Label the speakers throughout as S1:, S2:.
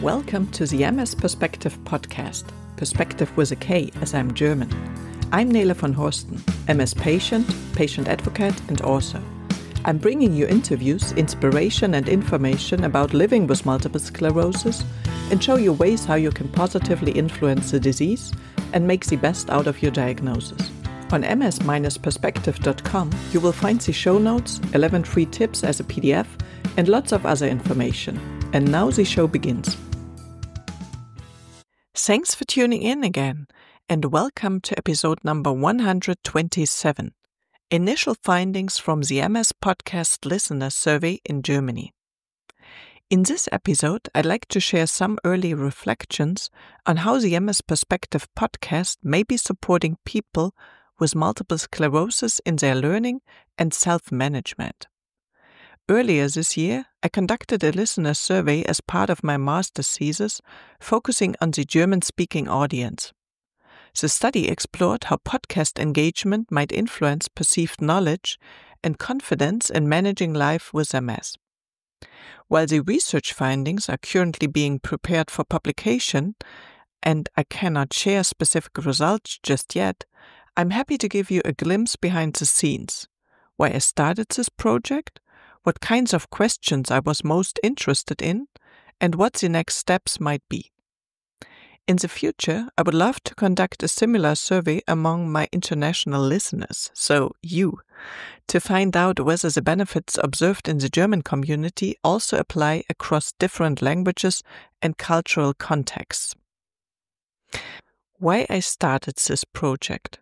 S1: Welcome to the MS-Perspektive Podcast, Perspective with a K as I'm German. I'm Nele von Horsten, MS patient, patient advocate and author. I'm bringing you interviews, inspiration and information about living with multiple sclerosis and show you ways how you can positively influence the disease and make the best out of your diagnosis. On MS-Perspektive.com you will find the show notes, 11 free tips as a PDF and lots of other information. And now the show begins. Thanks for tuning in again and welcome to episode number 127, Initial Findings from the MS Podcast Listener Survey in Germany. In this episode, I'd like to share some early reflections on how the MS-Perspektive Podcast may be supporting people with multiple sclerosis in their learning and self-management. Earlier this year, I conducted a listener survey as part of my master's thesis, focusing on the German-speaking audience. The study explored how podcast engagement might influence perceived knowledge and confidence in managing life with MS. While the research findings are currently being prepared for publication, and I cannot share specific results just yet, I'm happy to give you a glimpse behind the scenes, why I started this project, what kinds of questions I was most interested in, and what the next steps might be. In the future, I would love to conduct a similar survey among my international listeners, so you, to find out whether the benefits observed in the German community also apply across different languages and cultural contexts. Why I started this project?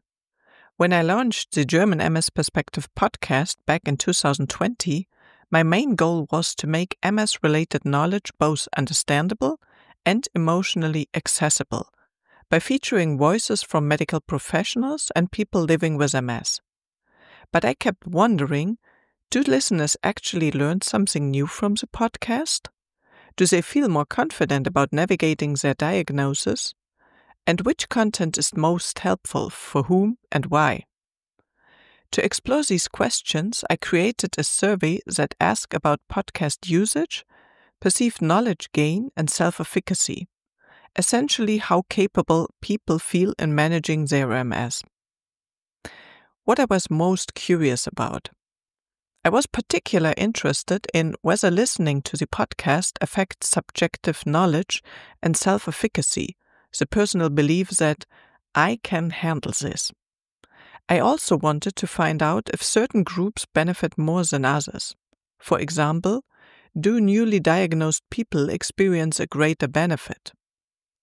S1: When I launched the German MS-Perspektive Podcast back in 2020, my main goal was to make MS-related knowledge both understandable and emotionally accessible by featuring voices from medical professionals and people living with MS. But I kept wondering, do listeners actually learn something new from the podcast? Do they feel more confident about navigating their diagnosis? And which content is most helpful for whom and why? To explore these questions, I created a survey that asks about podcast usage, perceived knowledge gain, and self-efficacy, essentially how capable people feel in managing their MS. What I was most curious about. I was particularly interested in whether listening to the podcast affects subjective knowledge and self-efficacy, the personal belief that I can handle this. I also wanted to find out if certain groups benefit more than others. For example, do newly diagnosed people experience a greater benefit?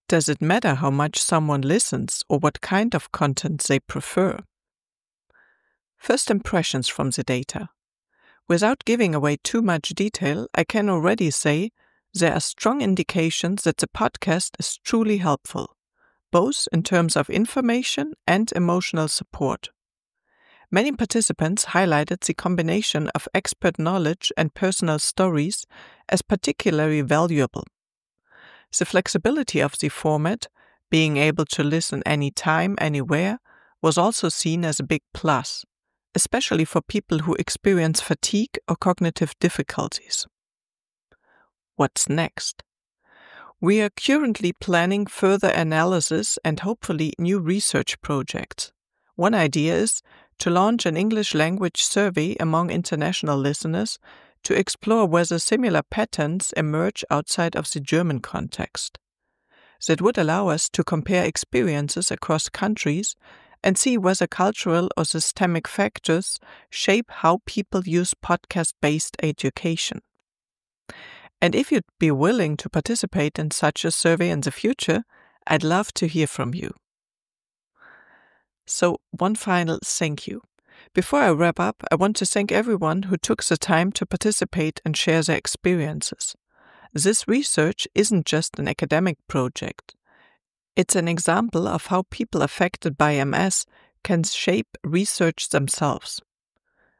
S1: Does it matter how much someone listens or what kind of content they prefer? First impressions from the data. Without giving away too much detail, I can already say there are strong indications that the podcast is truly helpful, both in terms of information and emotional support. Many participants highlighted the combination of expert knowledge and personal stories as particularly valuable. The flexibility of the format, being able to listen anytime, anywhere, was also seen as a big plus, especially for people who experience fatigue or cognitive difficulties. What's next? We are currently planning further analysis and hopefully new research projects. One idea is to launch an English language survey among international listeners to explore whether similar patterns emerge outside of the German context. That would allow us to compare experiences across countries and see whether cultural or systemic factors shape how people use podcast-based education. And if you'd be willing to participate in such a survey in the future, I'd love to hear from you. So, one final thank you. Before I wrap up, I want to thank everyone who took the time to participate and share their experiences. This research isn't just an academic project. It's an example of how people affected by MS can shape research themselves.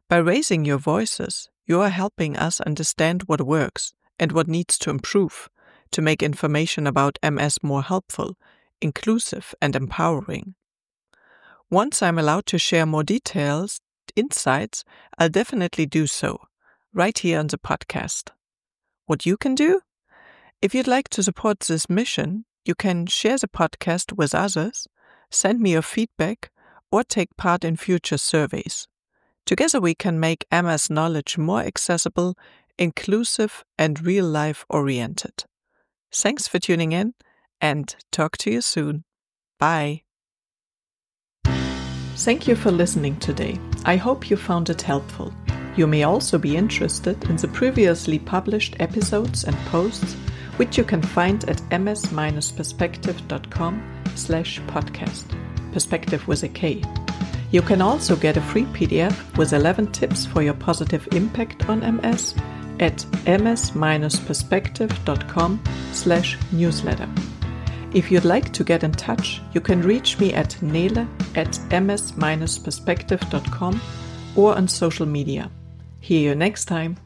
S1: By raising your voices, you are helping us understand what works and what needs to improve to make information about MS more helpful, inclusive, and empowering. Once I'm allowed to share more details, insights, I'll definitely do so, right here on the podcast. What you can do? If you'd like to support this mission, you can share the podcast with others, send me your feedback, or take part in future surveys. Together we can make MS knowledge more accessible, inclusive, and real-life oriented. Thanks for tuning in, and talk to you soon. Bye. Thank you for listening today. I hope you found it helpful. You may also be interested in the previously published episodes and posts, which you can find at ms-perspektive.com/podcast. Perspective with a K. You can also get a free PDF with 11 tips for your positive impact on MS at ms-perspektive.com/newsletter. If you'd like to get in touch, you can reach me at nele@ms-perspektive.com or on social media. Hear you next time.